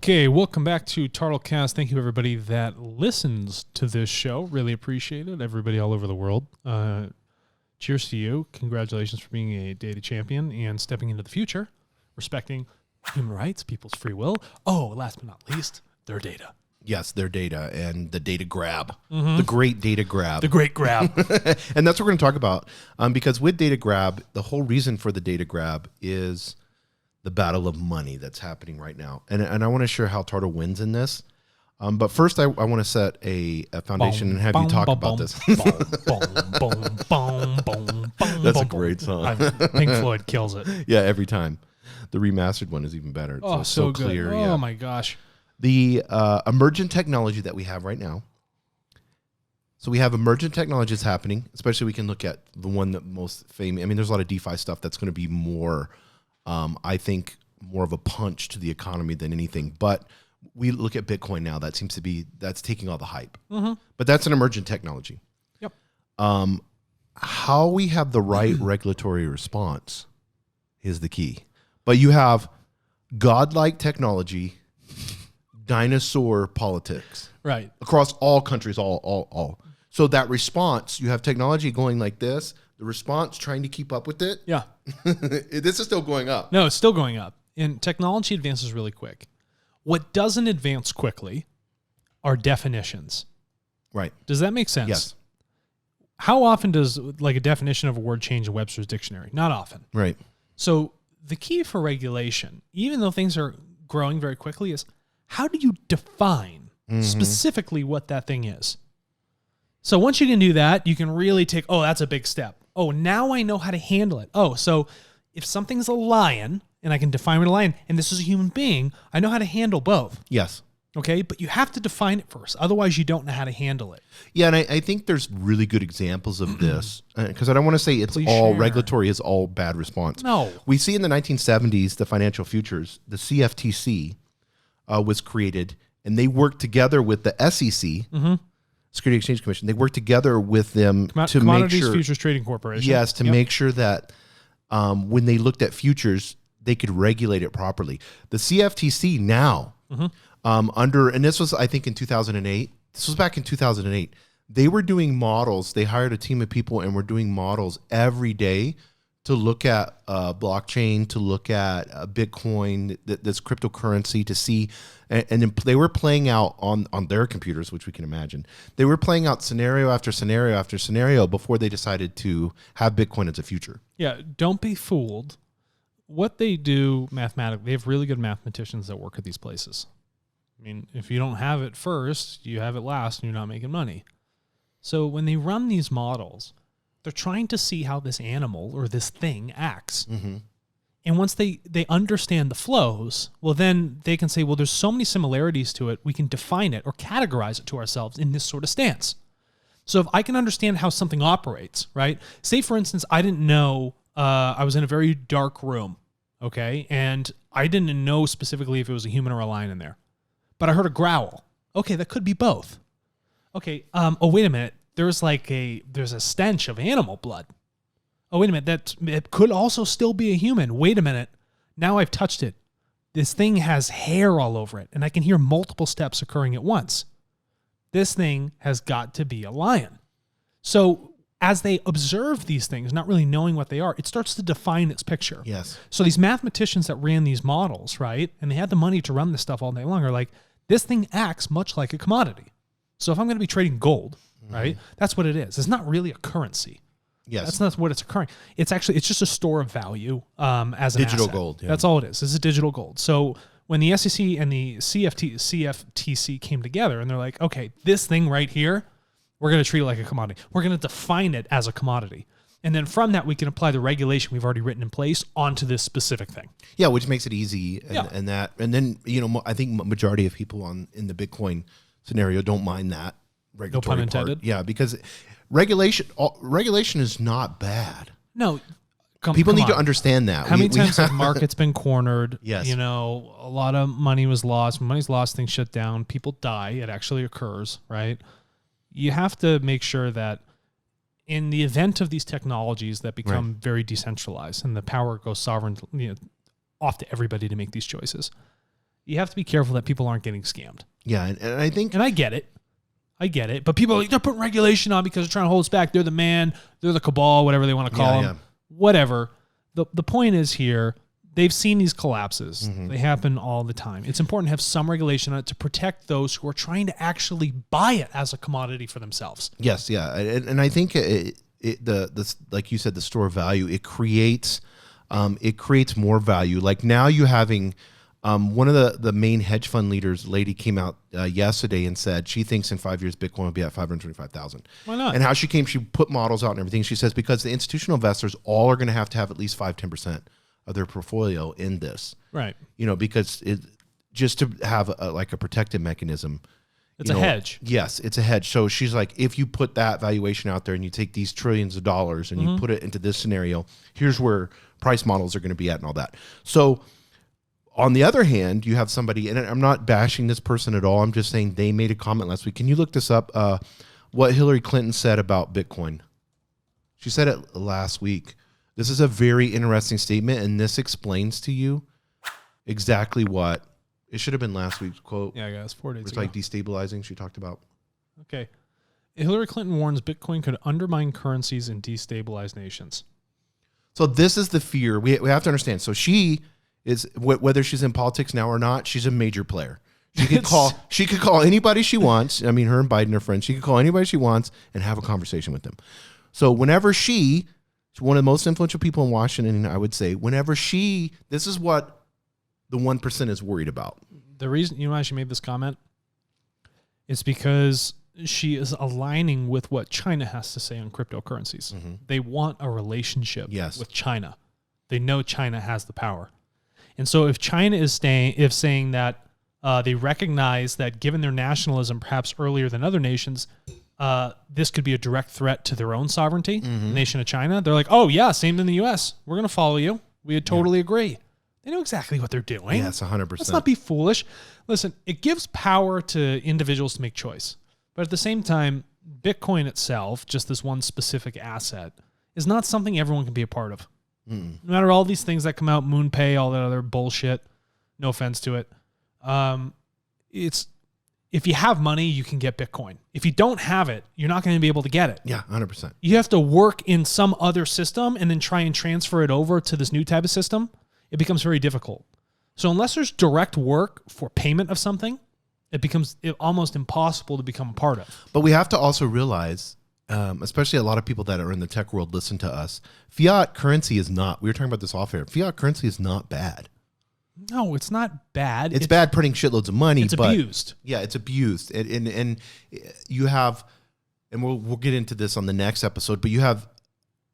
Okay, welcome back to TARTLEcast. Thank you, everybody that listens to this show. Really appreciate it. Everybody all over the world. Cheers to you. Congratulations for being a data champion and stepping into the future, respecting human rights, people's free will. Oh, last but not least, their data. Yes, their data and the data grab, the great data grab. The great grab. And that's what we're going to talk about because with data grab, the whole reason for the data grab is the battle of money that's happening right now. And I want to share how TARTLE wins in this. But first, I want to set a foundation and have you talk about this. That's a great song. Pink Floyd kills it. Yeah, every time. The remastered one is even better. It's so good. Clear. Oh, yeah. my gosh. The emergent technology that we have right now. So we have emergent technologies happening, especially we can look at the one that most famous. I mean, there's a lot of DeFi stuff that's going to be more, I think, more of a punch to the economy than anything. But we look at Bitcoin now. That seems to be, that's taking all the hype. But that's an emergent technology. Yep. How we have the right regulatory response is the key. But you have godlike technology, dinosaur politics, right, across all countries, all. So that response, you have technology going like this, the response trying to keep up with it. Yeah. This is still going up. No, it's still going up. And technology advances really quick. What doesn't advance quickly are definitions. Right. Does that make sense? Yes. How often does like a definition of a word change in Webster's dictionary? Not often. Right. So the key for regulation, even though things are growing very quickly, is how do you define specifically what that thing is? So once you can do that, you can really take, oh, that's a big step. Oh, now I know how to handle it. Oh, so if something's a lion and I can define what a lion, and this is a human being, I know how to handle both. Yes. Okay, but you have to define it first. Otherwise, you don't know how to handle it. Yeah, and I think there's really good examples of this because I don't want to say it's regulatory is all bad response. No. We see in the 1970s, the financial futures, the CFTC was created, and they worked together with the SEC, Security Exchange Commission. They worked together with them to make sure, Futures Trading Corporation. Yes, to make sure that when they looked at futures, they could regulate it properly. The CFTC now, and this was, I think, in 2008. This was back in 2008. They were doing models. They hired a team of people and were doing models every day to look at blockchain, to look at Bitcoin, this cryptocurrency, to see, and then they were playing out on their computers, which we can imagine. They were playing out scenario after scenario after scenario before they decided to have Bitcoin as a future. Yeah, don't be fooled. What they do mathematically, they have really good mathematicians that work at these places. I mean, if you don't have it first, you have it last, and you're not making money. So when they run these models, they're trying to see how this animal or this thing acts. And once they understand the flows, well, then they can say, well, there's so many similarities to it, we can define it or categorize it to ourselves in this sort of stance. So if I can understand how something operates, right? Say, for instance, I didn't know, I was in a very dark room, okay? And I didn't know specifically if it was a human or a lion in there. But I heard a growl. Okay, that could be both. Okay, oh, wait a minute. There's a stench of animal blood. Oh, wait a minute. It could also still be a human. Wait a minute. Now I've touched it. This thing has hair all over it, and I can hear multiple steps occurring at once. This thing has got to be a lion. So as they observe these things, not really knowing what they are, it starts to define its picture. Yes. So these mathematicians that ran these models, right, and they had the money to run this stuff all day long, are like, this thing acts much like a commodity. So if I'm going to be trading gold, right, that's what it is. It's not really a currency. Yes. That's not what it's occurring. It's just a store of value as an digital asset. Gold. Yeah. That's all it is. It's a digital gold. So when the SEC and the CFTC came together and they're like, okay, this thing right here, we're going to treat it like a commodity. We're going to define it as a commodity. And then from that, we can apply the regulation we've already written in place onto this specific thing. Yeah, which makes it easy. And then, I think majority of people in the Bitcoin scenario don't mind that regulatory No pun intended. part. Yeah, because regulation is not bad. No. People need to understand that. How many times have markets been cornered? Yes. A lot of money was lost. When money's lost, things shut down. People die. It actually occurs, right? You have to make sure that in the event of these technologies that become very decentralized and the power goes sovereign, off to everybody to make these choices, you have to be careful that people aren't getting scammed. Yeah, and I think... And I get it. But people are like, they're putting regulation on because they're trying to hold us back. They're the man. They're the cabal, whatever they want to call them. Whatever. The point is here, they've seen these collapses. Mm-hmm. They happen all the time. It's important to have some regulation on it to protect those who are trying to actually buy it as a commodity for themselves. Yes, yeah. And I think the like you said, the store value, it creates more value. Like now you having... one of the main hedge fund leaders, lady, came out yesterday and said she thinks in 5 years Bitcoin will be at 525,000. Why not? And how she put models out and everything. She says because the institutional investors all are going to have at least 5-10% of their portfolio in this, right? Because just to have a protective mechanism. It's a hedge. Yes, it's a hedge. So she's like, if you put that valuation out there and you take these trillions of dollars and you put it into this scenario, here's where price models are going to be at and all that. So. On the other hand, you have somebody, and I'm not bashing this person at all. I'm just saying they made a comment last week. Can you look this up? What Hillary Clinton said about Bitcoin. She said it last week. This is a very interesting statement, and this explains to you exactly what it should have been last week's quote. Yeah, guys, 4 days ago. It's like destabilizing. She talked about. Okay. Hillary Clinton warns Bitcoin could undermine currencies and destabilize nations. So this is the fear. We have to understand. So she... is whether she's in politics now or not, she's a major player. She could call anybody she wants. I mean, her and Biden are friends. She could call anybody she wants and have a conversation with them. So whenever she's one of the most influential people in Washington, I would say, this is what the 1% is worried about. The reason, why she made this comment is because she is aligning with what China has to say on cryptocurrencies. Mm-hmm. They want a relationship with China. They know China has the power. And so if China is saying that they recognize that given their nationalism perhaps earlier than other nations, this could be a direct threat to their own sovereignty, the nation of China, they're like, oh, yeah, same in the U.S. We're going to follow you. We totally agree. They know exactly what they're doing. Yes, 100%. Let's not be foolish. Listen, it gives power to individuals to make choice. But at the same time, Bitcoin itself, just this one specific asset, is not something everyone can be a part of. No matter all these things that come out, MoonPay, all that other bullshit, no offense to it. It's if you have money, you can get Bitcoin. If you don't have it, you're not going to be able to get it. Yeah, 100%. You have to work in some other system and then try and transfer it over to this new type of system. It becomes very difficult. So unless there's direct work for payment of something, it becomes almost impossible to become a part of. But we have to also realize... especially a lot of people that are in the tech world listen to us. Fiat currency is not, we were talking about this off air. Fiat currency is not bad. No, it's not bad. It's bad printing shitloads of money. It's abused. Yeah, it's abused. And you have, and we'll get into this on the next episode, but you have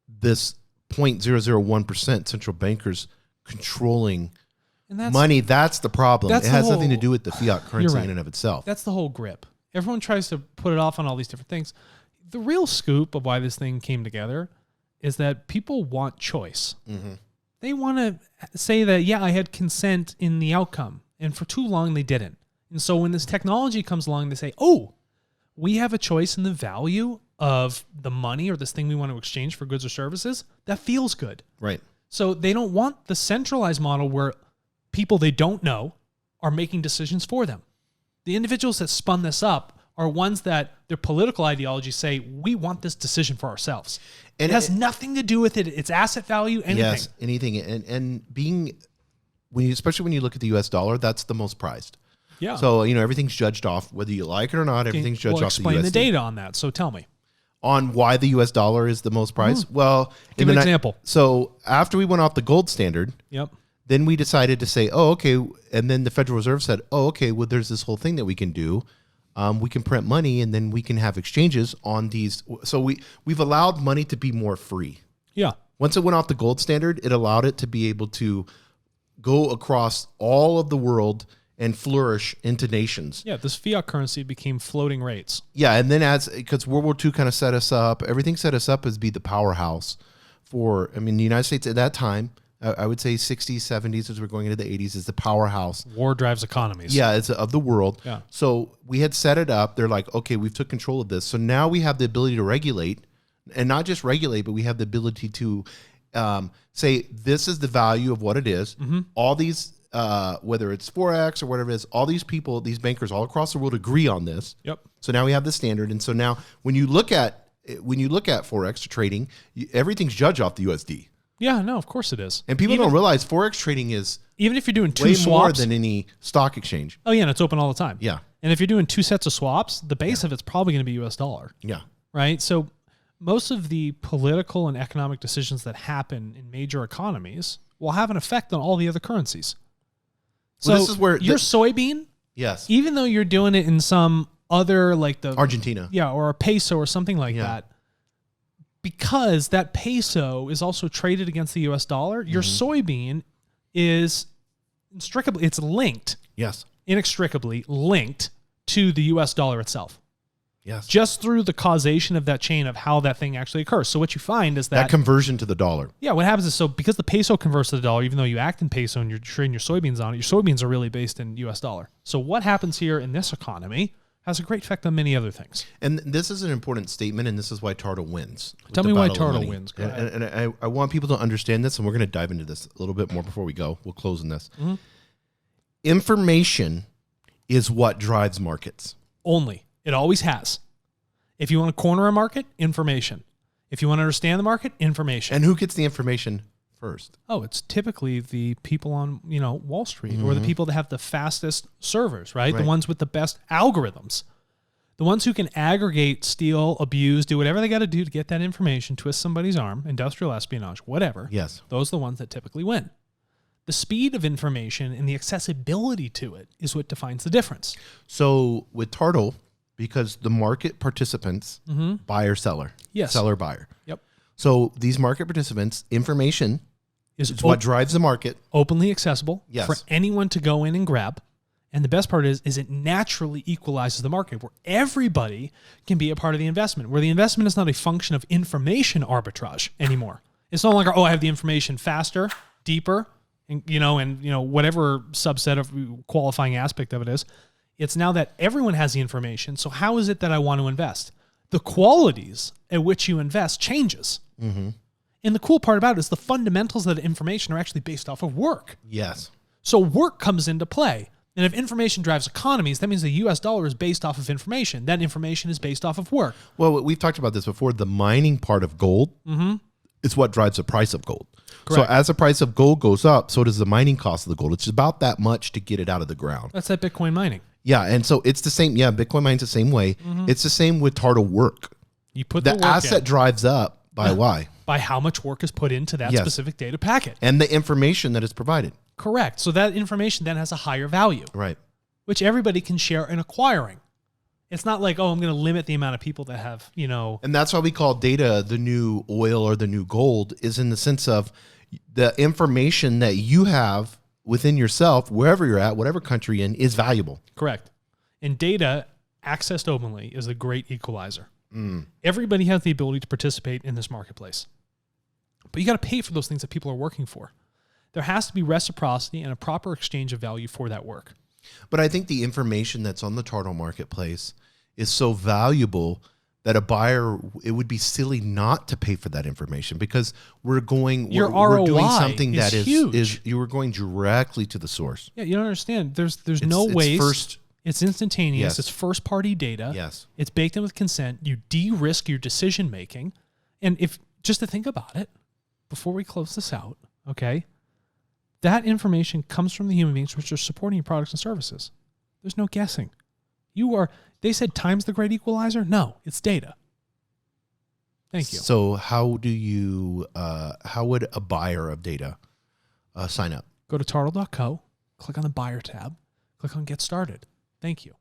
this 0.001% central bankers controlling money. That's the problem. It has nothing to do with the fiat currency in and of itself. That's the whole grip. Everyone tries to put it off on all these different things. The real scoop of why this thing came together is that people want choice. Mm-hmm. They want to say that, yeah, I had consent in the outcome. And for too long, they didn't. And so when this technology comes along, they say, oh, we have a choice in the value of the money or this thing we want to exchange for goods or services. That feels good. Right. So they don't want the centralized model where people they don't know are making decisions for them. The individuals that spun this up are ones that their political ideologies say, we want this decision for ourselves. And it has nothing to do with it. It's asset value, anything. Yes, anything. And being, especially when you look at the US dollar, that's the most prized. Yeah. So, everything's judged off, whether you like it or not, everything's judged off the USD. Explain the data on that. So tell me. On why the US dollar is the most prized? Well, give an example. So after we went off the gold standard, then we decided to say, oh, okay. And then the Federal Reserve said, oh, okay, well, there's this whole thing that we can do. We can print money and then we can have exchanges on these. So we've allowed money to be more free. Yeah. Once it went off the gold standard, it allowed it to be able to go across all of the world and flourish into nations. Yeah, this fiat currency became floating rates. Yeah, and then because World War II kind of set us up, everything set us up as be the powerhouse for, the United States at that time, I would say 60s, 70s, as we're going into the 80s, is the powerhouse. War drives economies. Yeah, it's of the world. Yeah. So we had set it up. They're like, okay, we've took control of this. So now we have the ability to regulate, and not just regulate, but we have the ability to say, this is the value of what it is. Mm-hmm. All these whether it's Forex or whatever it is, all these people, these bankers all across the world agree on this. Yep. So now we have the standard. And so now when you look at Forex trading, everything's judged off the USD. Yeah, no, of course it is. And people don't realize Forex trading is even if you're doing two way swaps more than any stock exchange. Oh yeah, and it's open all the time. Yeah. And if you're doing two sets of swaps, the base of it's probably going to be US dollar. Yeah. Right? So most of the political and economic decisions that happen in major economies will have an effect on all the other currencies. So Well, this is where your soybean, yes, even though you're doing it in some other like the Argentina. Yeah, or a peso or something like that, because that peso is also traded against the US dollar, your soybean is it's linked. Yes. Inextricably linked to the US dollar itself. Yes. Just through the causation of that chain of how that thing actually occurs. So what you find is that conversion to the dollar. Yeah, what happens is, so because the peso converts to the dollar, even though you act in peso and you're trading your soybeans on it, your soybeans are really based in US dollar. So what happens here in this economy has a great effect on many other things. And this is an important statement, and this is why TARTLE wins. Tell me why TARTLE wins. Go ahead. And I want people to understand this, and we're going to dive into this a little bit more before we go. We'll close on this. Mm-hmm. Information is what drives markets. Only. It always has. If you want to corner a market, information. If you want to understand the market, information. And who gets the information first? Oh, it's typically the people on, Wall Street or the people that have the fastest servers, right? The ones with the best algorithms. The ones who can aggregate, steal, abuse, do whatever they got to do to get that information, twist somebody's arm, industrial espionage, whatever. Yes. Those are the ones that typically win. The speed of information and the accessibility to it is what defines the difference. So with TARTLE, because the market participants, buyer, seller, Yes. seller, buyer. Yep. So these market participants, information is what drives the market. Openly accessible Yes. for anyone to go in and grab. And the best part is it naturally equalizes the market where everybody can be a part of the investment, where the investment is not a function of information arbitrage anymore. It's no longer, I have the information faster, deeper, and whatever subset of qualifying aspect of it is. It's now that everyone has the information. So how is it that I want to invest? The qualities at which you invest changes. Mm-hmm. And the cool part about it is the fundamentals of that information are actually based off of work. Yes. So work comes into play. And if information drives economies, that means the US dollar is based off of information. That information is based off of work. Well, we've talked about this before. The mining part of gold is what drives the price of gold. Correct. So as the price of gold goes up, so does the mining cost of the gold. It's about that much to get it out of the ground. That's that Bitcoin mining. Yeah, and so it's the same. Yeah, Bitcoin mine's the same way. It's the same with TARTLE work. You put the work asset in. Drives up by why? By how much work is put into that specific data packet. And the information that is provided. Correct. So that information then has a higher value. Right. Which everybody can share in acquiring. It's not like, I'm going to limit the amount of people that have, And that's why we call data the new oil or the new gold, is in the sense of the information that you have within yourself, wherever you're at, whatever country you're in, is valuable. Correct. And data accessed openly is a great equalizer. Everybody has the ability to participate in this marketplace. But you got to pay for those things that people are working for. There has to be reciprocity and a proper exchange of value for that work. But I think the information that's on the TARTLE marketplace is so valuable that a buyer, it would be silly not to pay for that information, because we're doing something that is huge. You were going directly to the source. Yeah, you don't understand. There's no waste. It's instantaneous. Yes. It's first party data. Yes. It's baked in with consent. You de-risk your decision making. And if just to think about it, before we close this out, okay, that information comes from the human beings which are supporting your products and services. There's no guessing. They said time's the great equalizer. No, it's data. Thank you. So how would a buyer of data sign up? Go to tartle.co, click on the buyer tab, click on get started. Thank you.